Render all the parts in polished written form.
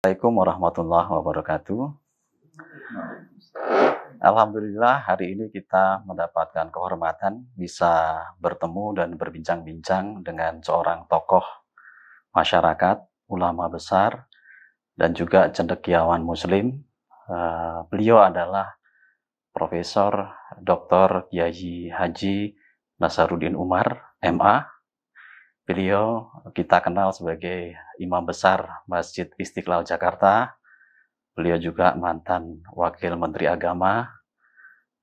Assalamualaikum warahmatullahi wabarakatuh. Alhamdulillah hari ini kita mendapatkan kehormatan bisa bertemu dan berbincang-bincang dengan seorang tokoh masyarakat, ulama besar, dan juga cendekiawan muslim. Beliau adalah Profesor Dr. Kiai Haji Nasaruddin Umar, MA. Beliau kita kenal sebagai Imam Besar Masjid Istiqlal Jakarta. Beliau juga mantan Wakil Menteri Agama,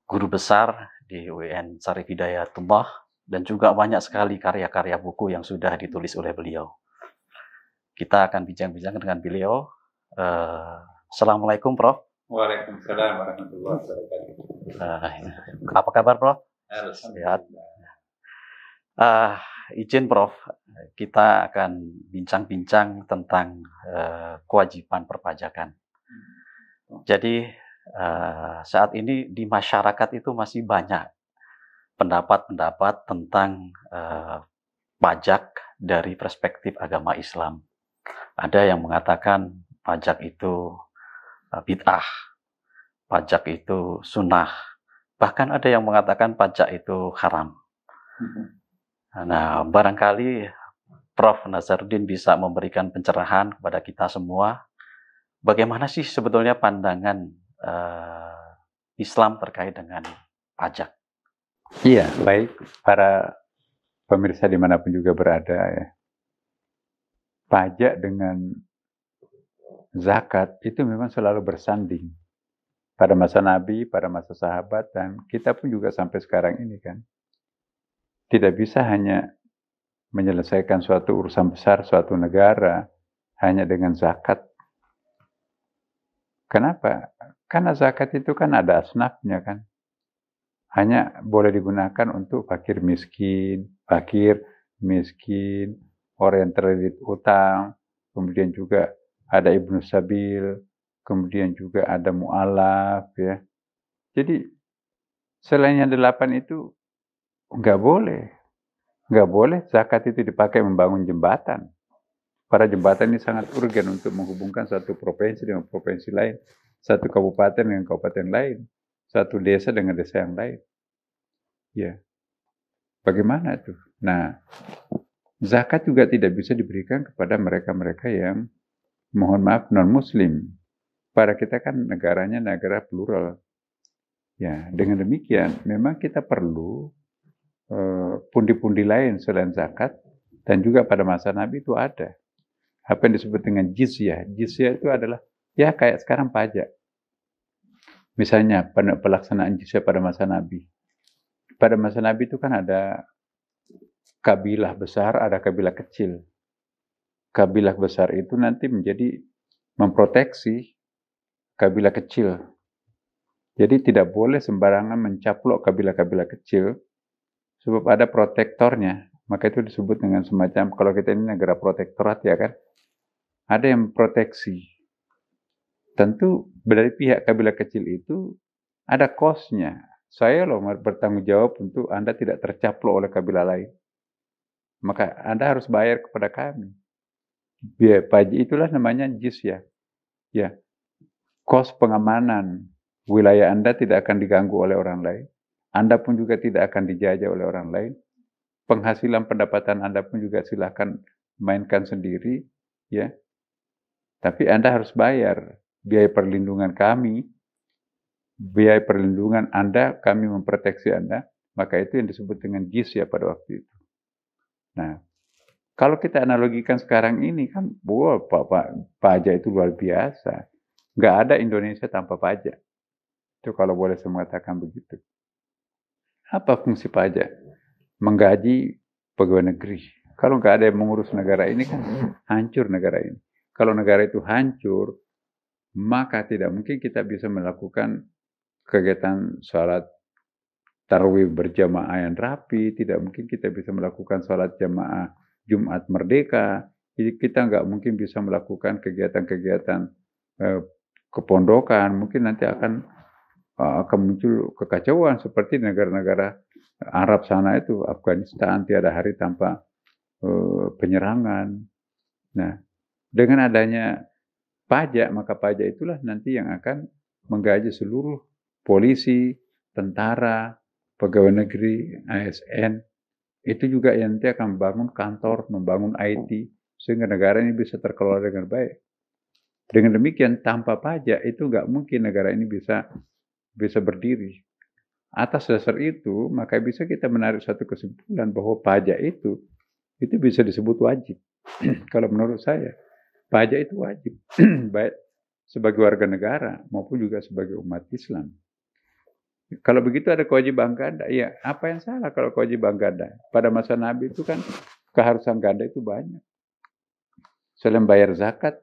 guru besar di UIN Syarif Hidayatullah, dan juga banyak sekali karya-karya buku yang sudah ditulis oleh beliau. Kita akan bincang-bincang dengan beliau. Assalamualaikum, Prof. Waalaikumsalam warahmatullahi wabarakatuh. Apa kabar, Prof? Sehat. Izin, Prof, kita akan bincang-bincang tentang kewajiban perpajakan. Jadi saat ini di masyarakat itu masih banyak pendapat-pendapat tentang pajak dari perspektif agama Islam. Ada yang mengatakan pajak itu bid'ah, pajak itu sunnah, bahkan ada yang mengatakan pajak itu haram. Nah, barangkali Prof. Nasaruddin bisa memberikan pencerahan kepada kita semua. Bagaimana sih sebetulnya pandangan Islam terkait dengan pajak? Iya, baik para pemirsa dimanapun juga berada ya. Pajak dengan zakat itu memang selalu bersanding. Pada masa Nabi, pada masa sahabat, dan kita pun juga sampai sekarang ini kan. Tidak bisa hanya menyelesaikan suatu urusan besar, suatu negara, hanya dengan zakat. Kenapa? Karena zakat itu kan ada asnafnya kan. Hanya boleh digunakan untuk fakir miskin, orang yang terlilit utang, kemudian juga ada ibnu sabil, kemudian juga ada mu'alaf ya. Jadi selain yang 8 itu nggak boleh zakat itu dipakai membangun jembatan. Para jembatan ini sangat urgen untuk menghubungkan satu provinsi dengan provinsi lain, satu kabupaten dengan kabupaten lain, satu desa dengan desa yang lain. Ya, bagaimana tuh? Nah, zakat juga tidak bisa diberikan kepada mereka-mereka yang, mohon maaf, non-muslim. Pada kita kan negaranya negara plural. Ya, dengan demikian, memang kita perlu pundi-pundi lain selain zakat, dan juga pada masa Nabi itu ada. Apa yang disebut dengan jizyah. Jizyah itu adalah, ya kayak sekarang pajak. Misalnya, pelaksanaan jizyah pada masa Nabi. Pada masa Nabi itu kan ada kabilah besar, ada kabilah kecil. Kabilah besar itu nanti menjadi memproteksi kabilah kecil. Jadi tidak boleh sembarangan mencaplok kabilah-kabilah kecil, sebab ada protektornya. Maka itu disebut dengan semacam, kalau kita ini negara protektorat ya kan, ada yang proteksi. Tentu dari pihak kabilah kecil itu ada cost-nya. Saya loh bertanggung jawab untuk Anda tidak tercaplok oleh kabilah lain. Maka Anda harus bayar kepada kami. Biaya pajak itulah namanya jizyah. Ya, cost pengamanan wilayah Anda tidak akan diganggu oleh orang lain. Anda pun juga tidak akan dijajah oleh orang lain. Penghasilan pendapatan Anda pun juga silahkan mainkan sendiri, ya. Tapi Anda harus bayar biaya perlindungan kami, biaya perlindungan Anda, kami memproteksi Anda, maka itu yang disebut dengan jizyah pada waktu itu. Nah, kalau kita analogikan sekarang ini kan, pajak itu luar biasa. Nggak ada Indonesia tanpa pajak. Itu kalau boleh saya mengatakan begitu. Apa fungsi pajak? Menggaji pegawai negeri. Kalau nggak ada yang mengurus negara ini kan hancur negara ini. Kalau negara itu hancur, maka tidak mungkin kita bisa melakukan kegiatan sholat tarawih berjamaah yang rapi, tidak mungkin kita bisa melakukan sholat jamaah Jumat Merdeka, jadi kita nggak mungkin bisa melakukan kegiatan-kegiatan kepondokan, mungkin nanti akan muncul kekacauan seperti negara-negara Arab sana itu, Afghanistan, tiada hari tanpa penyerangan. Nah, dengan adanya pajak, maka pajak itulah nanti yang akan menggaji seluruh polisi, tentara, pegawai negeri, ASN. Itu juga yang nanti akan membangun kantor, membangun IT, sehingga negara ini bisa terkelola dengan baik. Dengan demikian, tanpa pajak itu nggak mungkin negara ini bisa berdiri. Atas dasar itu, maka bisa kita menarik satu kesimpulan bahwa pajak itu bisa disebut wajib. Kalau menurut saya, pajak itu wajib, baik sebagai warga negara maupun juga sebagai umat Islam. Kalau begitu ada kewajiban ganda, ya apa yang salah kalau kewajiban ganda? Pada masa Nabi itu kan keharusan ganda itu banyak. Selain bayar zakat,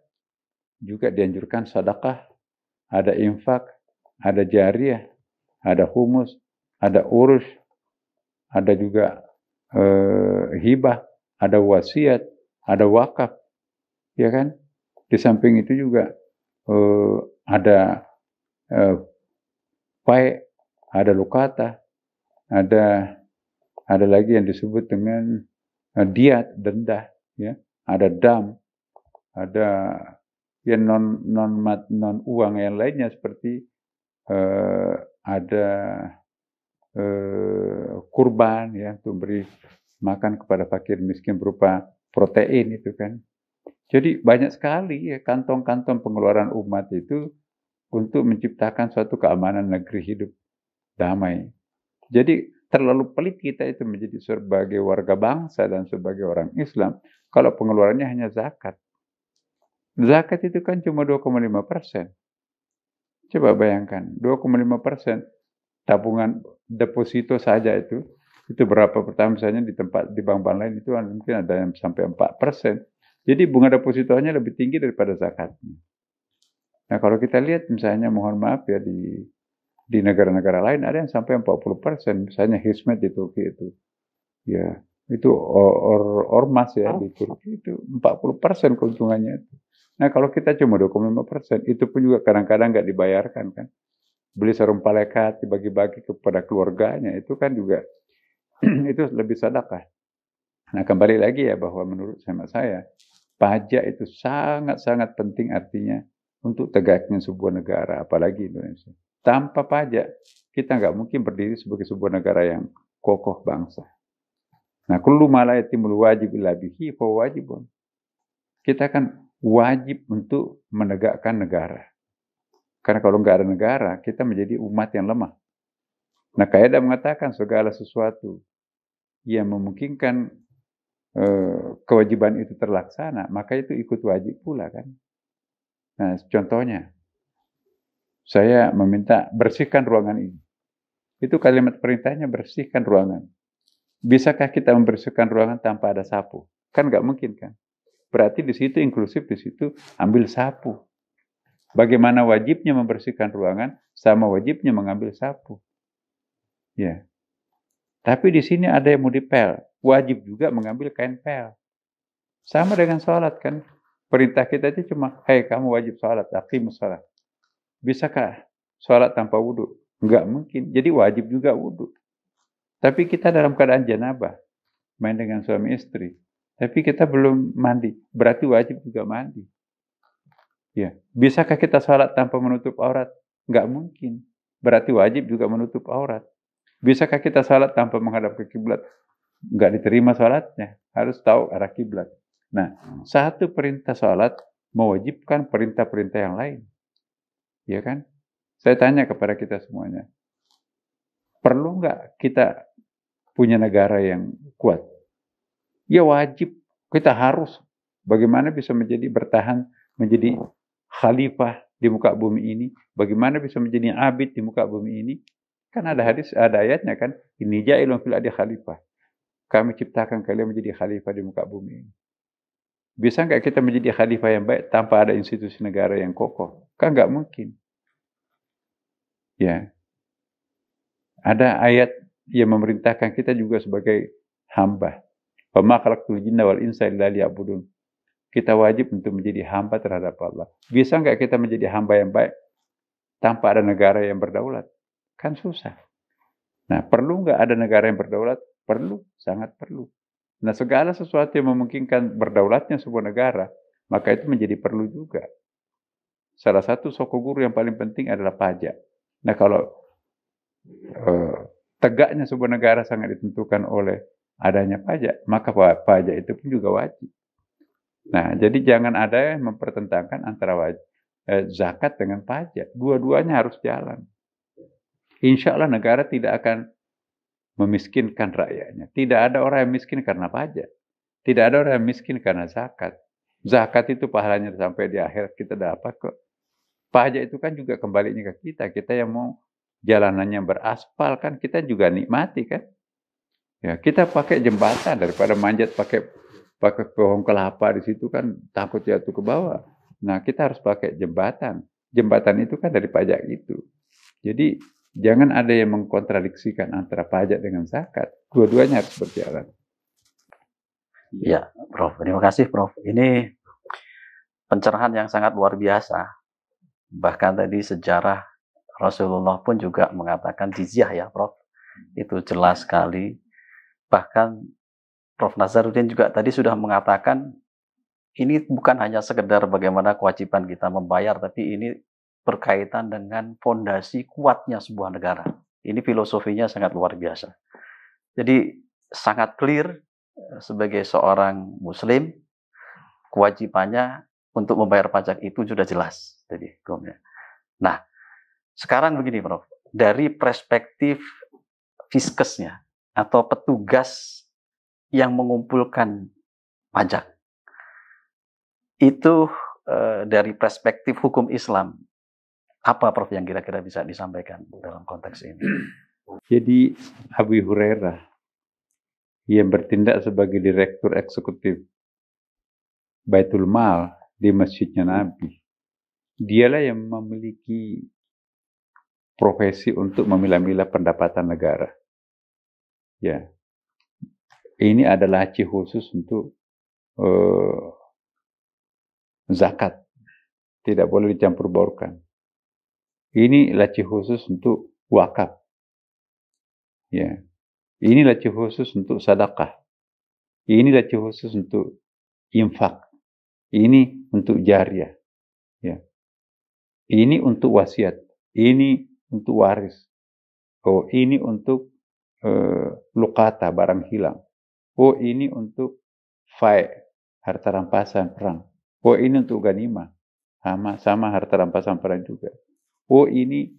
juga dianjurkan sedekah, ada infak, ada jariyah, ada humus, ada urus, ada juga hibah, ada wasiat, ada wakaf, ya kan? Di samping itu juga ada pai, ada lukata, ada lagi yang disebut dengan diat, denda, ya, ada dam, ada yang non uang yang lainnya seperti ada kurban, ya, untuk beri makan kepada fakir miskin berupa protein itu kan. Jadi banyak sekali ya kantong-kantong pengeluaran umat itu untuk menciptakan suatu keamanan negeri hidup damai. Jadi terlalu pelit kita itu menjadi sebagai warga bangsa dan sebagai orang Islam kalau pengeluarannya hanya zakat. Zakat itu kan cuma 2,5%. Coba bayangkan, 2,5% tabungan deposito saja itu berapa pertama misalnya di bank-bank lain itu mungkin ada yang sampai 4%. Jadi bunga depositonya lebih tinggi daripada zakatnya. Nah kalau kita lihat misalnya mohon maaf ya di negara-negara lain ada yang sampai 40%, misalnya Hizmet di Turki itu. Ya, itu ormas ya di Turki itu 40% keuntungannya itu. Nah kalau kita cuma 2,5%, itu pun juga kadang-kadang nggak dibayarkan kan. Beli sarung palekat dibagi-bagi kepada keluarganya, itu kan juga itu lebih sedekah. Nah kembali lagi ya bahwa menurut saya, pajak itu sangat-sangat penting artinya untuk tegaknya sebuah negara, apalagi Indonesia. Tanpa pajak, kita nggak mungkin berdiri sebagai sebuah negara yang kokoh bangsa. Nah, kullu ma la yatimul wajib illa bihi fa wajibun. Kita kan wajib untuk menegakkan negara. Karena kalau nggak ada negara, kita menjadi umat yang lemah. Nah, kaidah mengatakan segala sesuatu yang memungkinkan kewajiban itu terlaksana, maka itu ikut wajib pula kan. Nah, contohnya, saya meminta bersihkan ruangan ini. Itu kalimat perintahnya bersihkan ruangan. Bisakah kita membersihkan ruangan tanpa ada sapu? Kan nggak mungkin kan. Berarti di situ inklusif, di situ ambil sapu. Bagaimana wajibnya membersihkan ruangan sama wajibnya mengambil sapu. Ya. Tapi di sini ada yang mau dipel, wajib juga mengambil kain pel. Sama dengan sholat kan. Perintah kita itu cuma, hei kamu wajib sholat, aqimus sholat. Bisakah sholat tanpa wudhu? Enggak mungkin. Jadi wajib juga wudhu. Tapi kita dalam keadaan janabah, main dengan suami istri. Tapi kita belum mandi, berarti wajib juga mandi. Ya, bisakah kita sholat tanpa menutup aurat? Enggak mungkin. Berarti wajib juga menutup aurat. Bisakah kita sholat tanpa menghadap ke kiblat? Enggak diterima sholatnya. Harus tahu arah kiblat. Nah, satu perintah sholat mewajibkan perintah-perintah yang lain. Ya kan? Saya tanya kepada kita semuanya. Perlu enggak kita punya negara yang kuat? Ya wajib. Kita harus. Bagaimana bisa bertahan menjadi khalifah di muka bumi ini? Bagaimana bisa menjadi abid di muka bumi ini? Kan ada hadis, ada ayatnya kan. Ini ja'ilun fil ardi khalifah. Kami ciptakan kalian menjadi khalifah di muka bumi ini. Bisa nggak kita menjadi khalifah yang baik tanpa ada institusi negara yang kokoh? Kan nggak mungkin. Ya. Ada ayat yang memerintahkan kita juga sebagai hamba. Wa ma khalaqtul jinna wal insa illa liya'budun. Kita wajib untuk menjadi hamba terhadap Allah. Bisa nggak kita menjadi hamba yang baik tanpa ada negara yang berdaulat? Kan susah. Nah, perlu nggak ada negara yang berdaulat? Perlu, sangat perlu. Nah, segala sesuatu yang memungkinkan berdaulatnya sebuah negara, maka itu menjadi perlu juga. salah satu sokoguru yang paling penting adalah pajak. Nah kalau tegaknya sebuah negara sangat ditentukan oleh adanya pajak, maka pajak itu pun juga wajib. Nah, jadi jangan ada yang mempertentangkan antara zakat dengan pajak. Dua-duanya harus jalan. Insya Allah negara tidak akan memiskinkan rakyatnya. Tidak ada orang yang miskin karena pajak. Tidak ada orang yang miskin karena zakat. Zakat itu pahalanya sampai di akhirat kita dapat kok. Pajak itu kan juga kembalinya ke kita. Kita yang mau jalanannya beraspal kan kita juga nikmati kan. Ya, kita pakai jembatan daripada manjat pakai pohon kelapa di situ kan takut jatuh ke bawah. Nah, kita harus pakai jembatan. Jembatan itu kan dari pajak itu. Jadi jangan ada yang mengkontradiksikan antara pajak dengan zakat. Dua-duanya harus berjalan. Ya, Prof. Terima kasih, Prof. Ini pencerahan yang sangat luar biasa. Bahkan tadi sejarah Rasulullah pun juga mengatakan jizyah ya, Prof. Itu jelas sekali. Bahkan Prof. Nazaruddin juga tadi sudah mengatakan ini bukan hanya sekedar bagaimana kewajiban kita membayar, tapi ini berkaitan dengan fondasi kuatnya sebuah negara. Ini filosofinya sangat luar biasa. Jadi sangat clear sebagai seorang Muslim, kewajibannya untuk membayar pajak itu sudah jelas. Jadi, nah, sekarang begini, Prof. Dari perspektif fiskesnya atau petugas yang mengumpulkan pajak, itu dari perspektif hukum Islam, apa Prof yang kira-kira bisa disampaikan dalam konteks ini? Jadi Abu Hurairah yang bertindak sebagai direktur eksekutif Baitul Mal di masjidnya Nabi, dialah yang memiliki profesi untuk memilah-milah pendapatan negara. Ya, ini adalah laci khusus untuk zakat, tidak boleh dicampur baurkan. Ini laci khusus untuk wakaf. Ya, ini laci khusus untuk sedekah. Ini laci khusus untuk infak. Ini untuk jariah. Ya, ini untuk wasiat. Ini untuk waris. Oh, ini untuk lukata, barang hilang. Oh, ini untuk fai, harta rampasan perang. Oh, ini untuk ganimah, sama harta rampasan perang juga. Oh, ini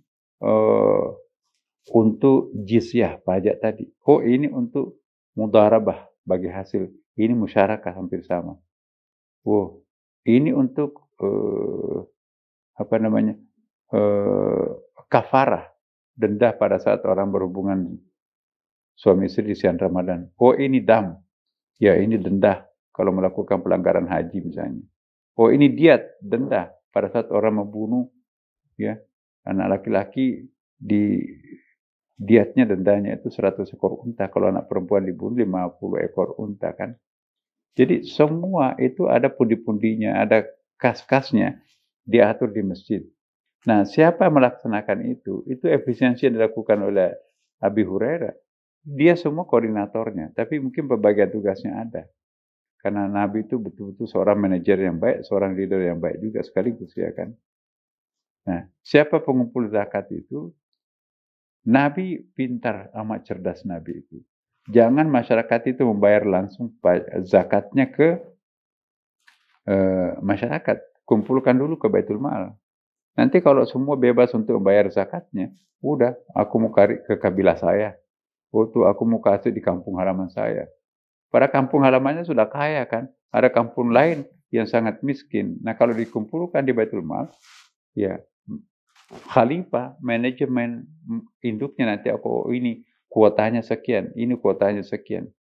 untuk jizyah, pajak tadi. Oh, ini untuk mudarabah, bagi hasil. Ini musyarakah hampir sama. Oh, ini untuk kafarah, denda pada saat orang berhubungan suami istri di siang Ramadan. Oh, ini dam. Ya, ini denda kalau melakukan pelanggaran haji misalnya. Oh, ini diat, denda pada saat orang membunuh ya anak laki-laki, di diatnya dendanya itu 100 ekor unta. Kalau anak perempuan dibunuh 50 ekor unta kan. Jadi semua itu ada pundi-pundinya, ada kas-kasnya diatur di masjid. Nah, siapa melaksanakan itu? Itu efisiensi yang dilakukan oleh Abi Hurairah. Dia semua koordinatornya, tapi mungkin pembagian tugasnya ada. Karena Nabi itu betul-betul seorang manajer yang baik, seorang leader yang baik juga sekaligus ya kan. Nah, siapa pengumpul zakat itu? Nabi pintar, amat cerdas Nabi itu. Jangan masyarakat itu membayar langsung zakatnya ke masyarakat. Kumpulkan dulu ke Baitul Mal. Nanti kalau semua bebas untuk membayar zakatnya, udah, aku mau ke kabilah saya. Tuh aku mau kasih di kampung halaman saya. Pada kampung halamannya sudah kaya kan. Ada kampung lain yang sangat miskin. Nah kalau dikumpulkan di Baitul Mal, ya khalifah, manajemen induknya nanti ini kuotanya sekian, ini kuotanya sekian.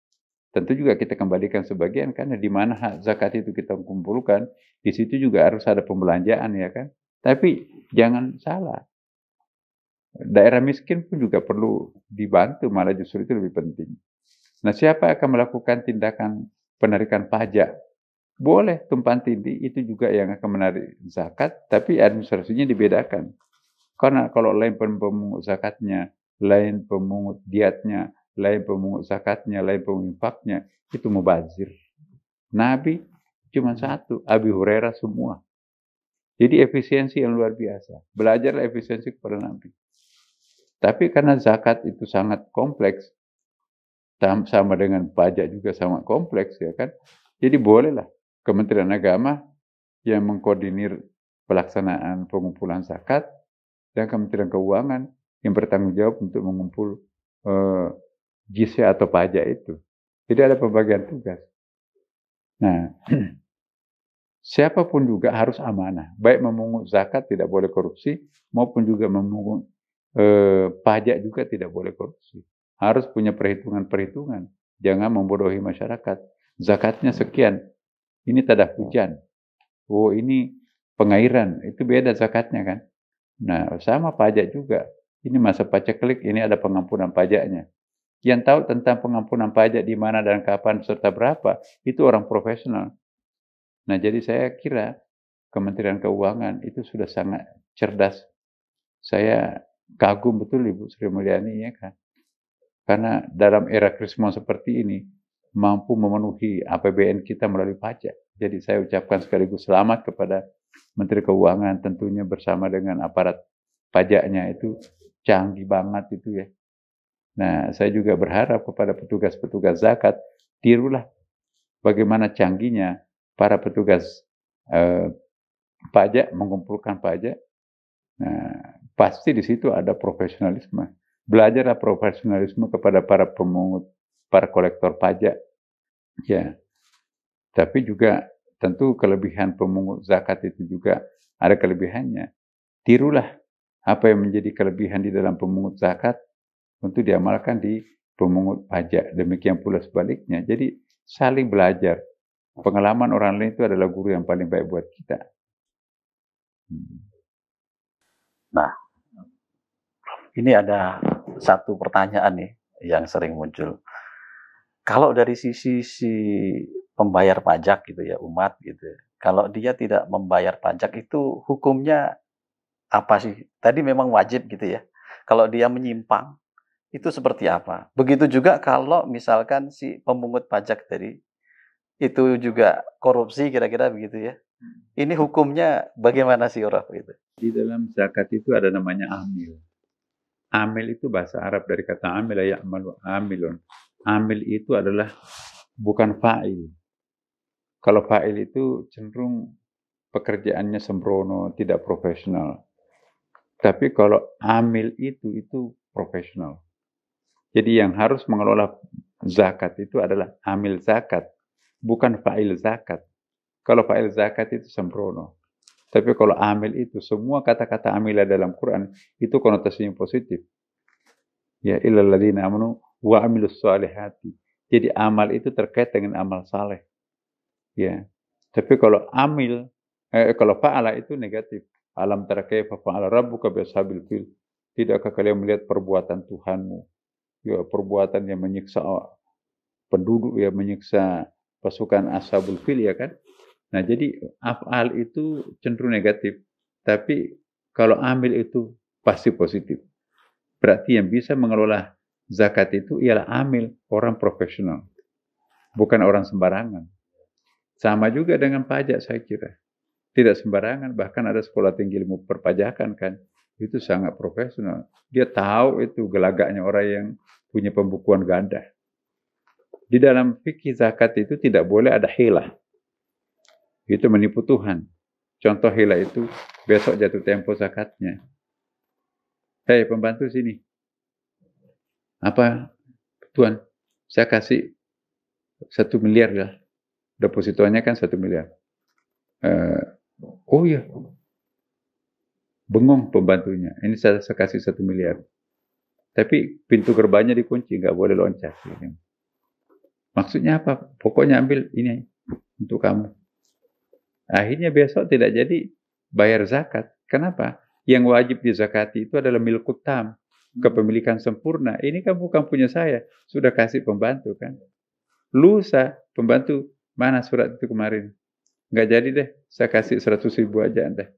Tentu juga kita kembalikan sebagian karena di mana hak zakat itu kita kumpulkan, di situ juga harus ada pembelanjaan ya kan. Tapi jangan salah. Daerah miskin pun juga perlu dibantu, malah justru itu lebih penting. Nah, siapa akan melakukan tindakan penarikan pajak? Boleh tumpang tindih, itu juga yang akan menarik zakat, tapi administrasinya dibedakan. Karena kalau lain pemungut zakatnya, lain pemungut diatnya, lain pemungut zakatnya, lain pemungut infaknya, itu mubazir. Nabi cuma satu, Abi Hurairah semua. Jadi efisiensi yang luar biasa. Belajarlah efisiensi kepada Nabi. Tapi karena zakat itu sangat kompleks, sama dengan pajak juga sangat kompleks ya kan. Jadi bolehlah Kementerian Agama yang mengkoordinir pelaksanaan pengumpulan zakat dan Kementerian Keuangan yang bertanggung jawab untuk mengumpul jizya atau pajak itu. Jadi ada pembagian tugas. Nah, siapapun juga harus amanah. Baik memungut zakat tidak boleh korupsi, maupun juga memungut pajak juga tidak boleh korupsi. Harus punya perhitungan-perhitungan. Jangan membodohi masyarakat. Zakatnya sekian. Ini tadah hujan. Oh ini pengairan. Itu beda zakatnya kan. Nah sama pajak juga. Ini masa paceklik, ini ada pengampunan pajaknya. Yang tahu tentang pengampunan pajak di mana dan kapan serta berapa, itu orang profesional. Nah jadi saya kira Kementerian Keuangan itu sudah sangat cerdas. Saya kagum betul Ibu Sri Mulyani ya kan. Karena dalam era krismon seperti ini mampu memenuhi APBN kita melalui pajak. Jadi saya ucapkan sekaligus selamat kepada Menteri Keuangan, tentunya bersama dengan aparat pajaknya itu canggih banget itu ya. Nah, saya juga berharap kepada petugas-petugas zakat, tirulah bagaimana canggihnya para petugas pajak mengumpulkan pajak. Nah, pasti di situ ada profesionalisme. Belajarlah profesionalisme kepada para pemungut, para kolektor pajak. Ya, tapi juga tentu kelebihan pemungut zakat itu juga ada kelebihannya. Tirulah apa yang menjadi kelebihan di dalam pemungut zakat untuk diamalkan di pemungut pajak. Demikian pula sebaliknya. Jadi saling belajar. Pengalaman orang lain itu adalah guru yang paling baik buat kita. Nah, ini ada satu pertanyaan nih yang sering muncul. Kalau dari sisi si pembayar pajak gitu ya, umat gitu ya, kalau dia tidak membayar pajak itu hukumnya apa sih? Tadi memang wajib gitu ya. Kalau dia menyimpang, itu seperti apa? Begitu juga kalau misalkan si pemungut pajak tadi itu juga korupsi kira-kira begitu ya. Ini hukumnya bagaimana sih Orof gitu? Di dalam zakat itu ada namanya amil. Amil itu bahasa Arab dari kata amil, ya'malu amilun. Amil itu adalah bukan fa'il. Kalau fa'il itu cenderung pekerjaannya sembrono, tidak profesional. Tapi kalau amil itu profesional. Jadi yang harus mengelola zakat itu adalah amil zakat, bukan fa'il zakat. Kalau fa'il zakat itu sembrono. Tapi kalau amil itu, semua kata-kata amilah dalam Quran itu konotasinya positif. Ya illal ladzina amanu wa amilus solihati. Jadi amal itu terkait dengan amal saleh. Ya. Tapi kalau amil, kalau fa'ala itu negatif. Alam tara kaifa fa'ala rabbuka bi ashabil fil. Tidakkah kalian melihat perbuatan Tuhanmu? Ya, perbuatan yang menyiksa penduduk, ya menyiksa pasukan ashabul fil ya kan? Nah, jadi af'al itu cenderung negatif. Tapi kalau amil itu pasti positif. Berarti yang bisa mengelola zakat itu ialah amil, orang profesional. Bukan orang sembarangan. Sama juga dengan pajak saya kira. Tidak sembarangan, bahkan ada sekolah tinggi ilmu perpajakan kan. Itu sangat profesional. Dia tahu itu gelagaknya orang yang punya pembukuan ganda. Di dalam fikih zakat itu tidak boleh ada hilah. Itu menipu Tuhan. Contoh hilah itu besok jatuh tempo zakatnya. Hei pembantu sini. Apa Tuan? Saya kasih 1 miliar lah. Depositonya kan 1 miliar. Oh iya. Bengong pembantunya. Ini saya kasih 1 miliar. Tapi pintu gerbangnya dikunci, nggak boleh loncat. Maksudnya apa? Pokoknya ambil ini untuk kamu. Akhirnya besok tidak jadi bayar zakat. Kenapa? Yang wajib dizakati itu adalah milkut tam, kepemilikan sempurna. Ini kan bukan punya saya, sudah kasih pembantu kan. Lusa pembantu, mana surat itu kemarin? Nggak jadi deh, saya kasih 100 ribu aja Anda.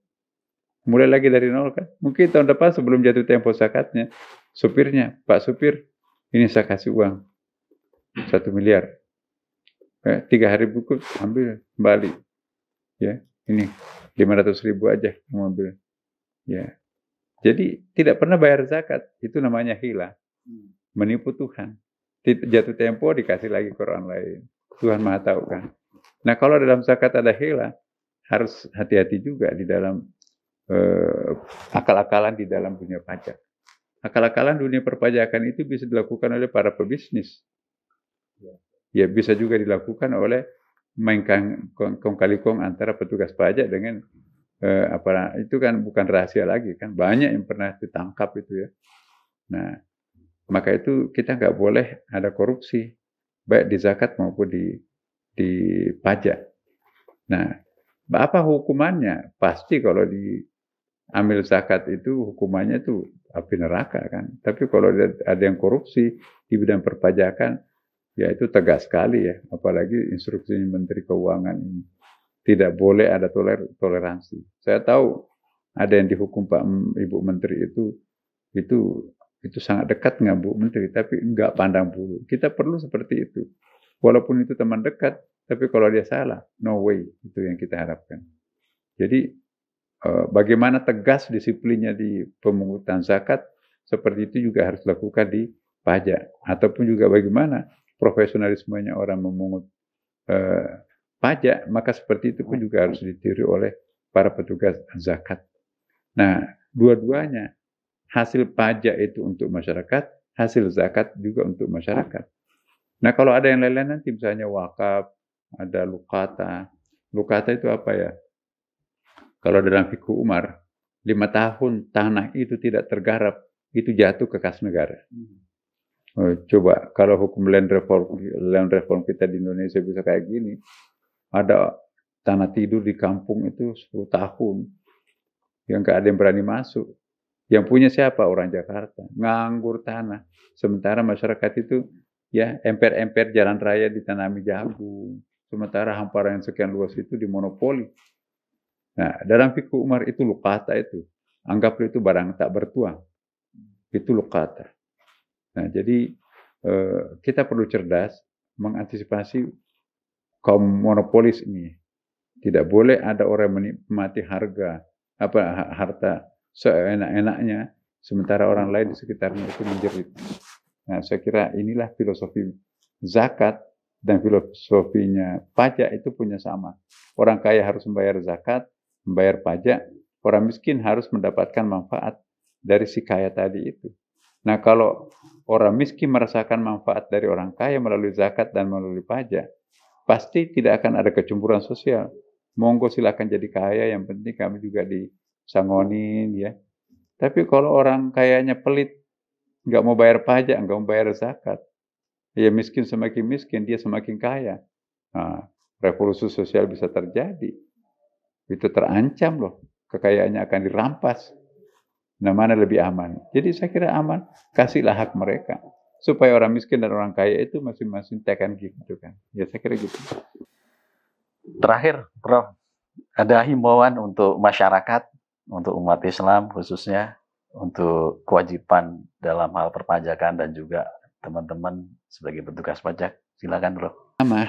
Mulai lagi dari nol kan. Mungkin tahun depan sebelum jatuh tempo zakatnya, supirnya, Pak supir, ini saya kasih uang 1 miliar. 3 hari berikut ambil kembali. Ya, ini 500.000 aja mobil. Ya. Jadi tidak pernah bayar zakat, itu namanya hila. Menipu Tuhan. Jatuh tempo dikasih lagi ke orang lain. Tuhan Maha tahu kan. Nah kalau dalam zakat ada hila, harus hati-hati juga di dalam akal-akalan di dalam dunia pajak. Akal-akalan dunia perpajakan itu bisa dilakukan oleh para pebisnis. Ya bisa juga dilakukan oleh main kong kali kong antara petugas pajak dengan apa itu kan bukan rahasia lagi kan, banyak yang pernah ditangkap itu ya. Nah maka itu kita nggak boleh ada korupsi baik di zakat maupun di pajak. Nah apa hukumannya? Pasti kalau diambil zakat itu hukumannya tuh api neraka kan. Tapi kalau ada yang korupsi di bidang perpajakan, ya itu tegas sekali ya. Apalagi instruksi Menteri Keuangan ini. Tidak boleh ada toleransi. Saya tahu ada yang dihukum Pak Ibu Menteri itu sangat dekat dengan Bu Menteri, tapi enggak pandang bulu. Kita perlu seperti itu. Walaupun itu teman dekat, tapi kalau dia salah, no way. Itu yang kita harapkan. Jadi bagaimana tegas disiplinnya di pemungutan zakat, seperti itu juga harus dilakukan di pajak. Ataupun juga bagaimana profesionalismenya orang memungut pajak, maka seperti itu pun juga harus ditiru oleh para petugas zakat. Nah, dua-duanya, hasil pajak itu untuk masyarakat, hasil zakat juga untuk masyarakat. Nah, kalau ada yang lain-lain nanti misalnya wakaf, ada lukata. Lukata itu apa ya? Kalau dalam fikih Umar, 5 tahun tanah itu tidak tergarap, itu jatuh ke kas negara. Coba kalau hukum land reform kita di Indonesia bisa kayak gini, ada tanah tidur di kampung itu 10 tahun. Yang nggak ada yang berani masuk. Yang punya siapa? Orang Jakarta. Nganggur tanah. Sementara masyarakat itu ya emper-emper jalan raya ditanami jagung. Sementara hamparan yang sekian luas itu dimonopoli. Nah, dalam fikih Umar itu lukata itu. Anggaplah itu barang tak bertuang. Itu lukata. Nah, jadi kita perlu cerdas mengantisipasi kaum monopolis ini. Tidak boleh ada orang menikmati harta seenak-enaknya, sementara orang lain di sekitarnya itu menjerit. Nah, saya kira inilah filosofi zakat dan filosofinya pajak itu punya sama. Orang kaya harus membayar zakat, membayar pajak. Orang miskin harus mendapatkan manfaat dari si kaya tadi itu. Nah, kalau orang miskin merasakan manfaat dari orang kaya melalui zakat dan melalui pajak, pasti tidak akan ada kecemburuan sosial. Monggo silakan jadi kaya, yang penting kami juga disangonin ya. Tapi kalau orang kayanya pelit, nggak mau bayar pajak, nggak mau bayar zakat, ya miskin semakin miskin, dia semakin kaya. Nah, revolusi sosial bisa terjadi. Itu terancam loh, kekayaannya akan dirampas. Nah, mana lebih aman? Jadi saya kira aman, kasihlah hak mereka. Supaya orang miskin dan orang kaya itu masing-masing tekan gitu kan. Ya saya kira gitu. Terakhir, Prof, ada himbauan untuk masyarakat, untuk umat Islam khususnya, untuk kewajiban dalam hal perpajakan dan juga teman-teman sebagai petugas pajak. Silakan, Prof. Sama.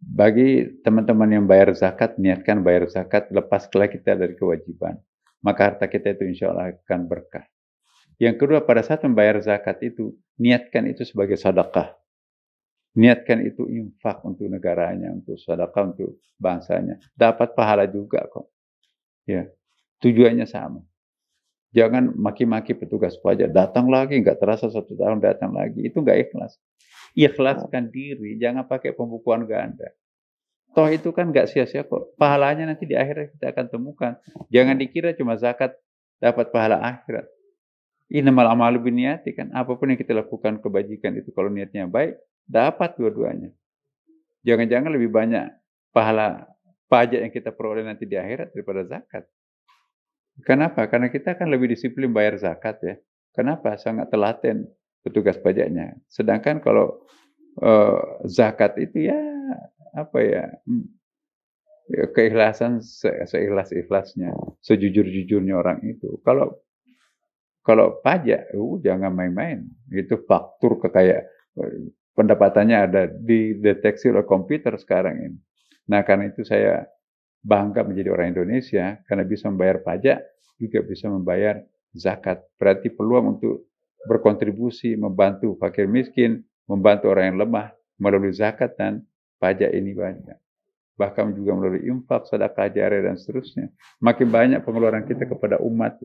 Bagi teman-teman yang bayar zakat, niatkan bayar zakat, lepaslah kita dari kewajiban. Maka harta kita itu insya Allah akan berkah. Yang kedua, pada saat membayar zakat itu, niatkan itu sebagai sedekah. Niatkan itu infak untuk negaranya, untuk sedekah untuk bangsanya. Dapat pahala juga kok. Ya, tujuannya sama. Jangan maki-maki petugas pajak. Datang lagi, nggak terasa 1 tahun datang lagi. Itu nggak ikhlas. Ikhlaskan diri, jangan pakai pembukuan ganda. Toh itu kan nggak sia-sia kok. Pahalanya nanti di akhirat kita akan temukan. Jangan dikira cuma zakat dapat pahala akhirat. Innamal a'malu binniyati kan. Apapun yang kita lakukan kebajikan itu kalau niatnya baik, dapat dua-duanya. Jangan-jangan lebih banyak pahala pajak yang kita peroleh nanti di akhirat daripada zakat. Kenapa? Karena kita kan lebih disiplin bayar zakat ya. Kenapa? Sangat telaten petugas pajaknya. Sedangkan kalau zakat itu ya apa ya, keikhlasan seikhlas-ikhlasnya, sejujur-jujurnya orang itu. Kalau pajak, jangan main-main. Itu faktur kekayaan. Pendapatannya ada dideteksi oleh komputer sekarang ini. Nah, karena itu saya bangga menjadi orang Indonesia karena bisa membayar pajak, juga bisa membayar zakat. Berarti peluang untuk berkontribusi, membantu fakir miskin, membantu orang yang lemah melalui zakat dan pajak ini banyak. Bahkan juga melalui infak, sedekah jariah dan seterusnya. Makin banyak pengeluaran kita kepada umat,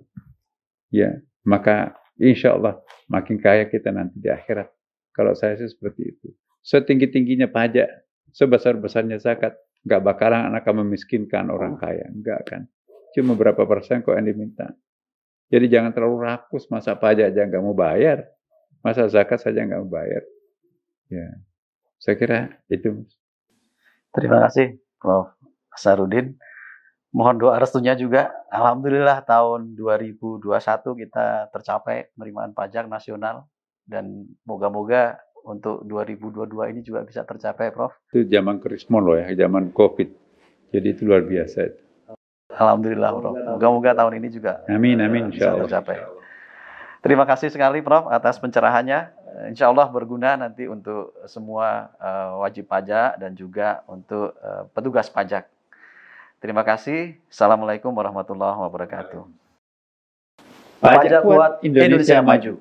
ya, maka insya Allah makin kaya kita nanti di akhirat. Kalau saya sih seperti itu. Setinggi-tingginya pajak, sebesar-besarnya zakat, nggak bakalan akan memiskinkan orang kaya, enggak kan. Cuma berapa persen kok yang diminta. Jadi jangan terlalu rakus, masa pajak aja nggak mau bayar, masa zakat saja nggak mau bayar. Ya, saya kira itu. Terima kasih Prof. Sarudin. Mohon doa restunya juga. Alhamdulillah tahun 2021 kita tercapai penerimaan pajak nasional dan moga-moga untuk 2022 ini juga bisa tercapai, Prof. Itu zaman Krismon loh ya, zaman COVID. Jadi itu luar biasa. Alhamdulillah, Prof. Moga-moga tahun ini juga Amin, bisa insya Allah. tercapai. Terima kasih sekali, Prof, atas pencerahannya. Insya Allah berguna nanti untuk semua wajib pajak dan juga untuk petugas pajak. Terima kasih. Assalamualaikum warahmatullahi wabarakatuh. Pajak kuat, Indonesia maju.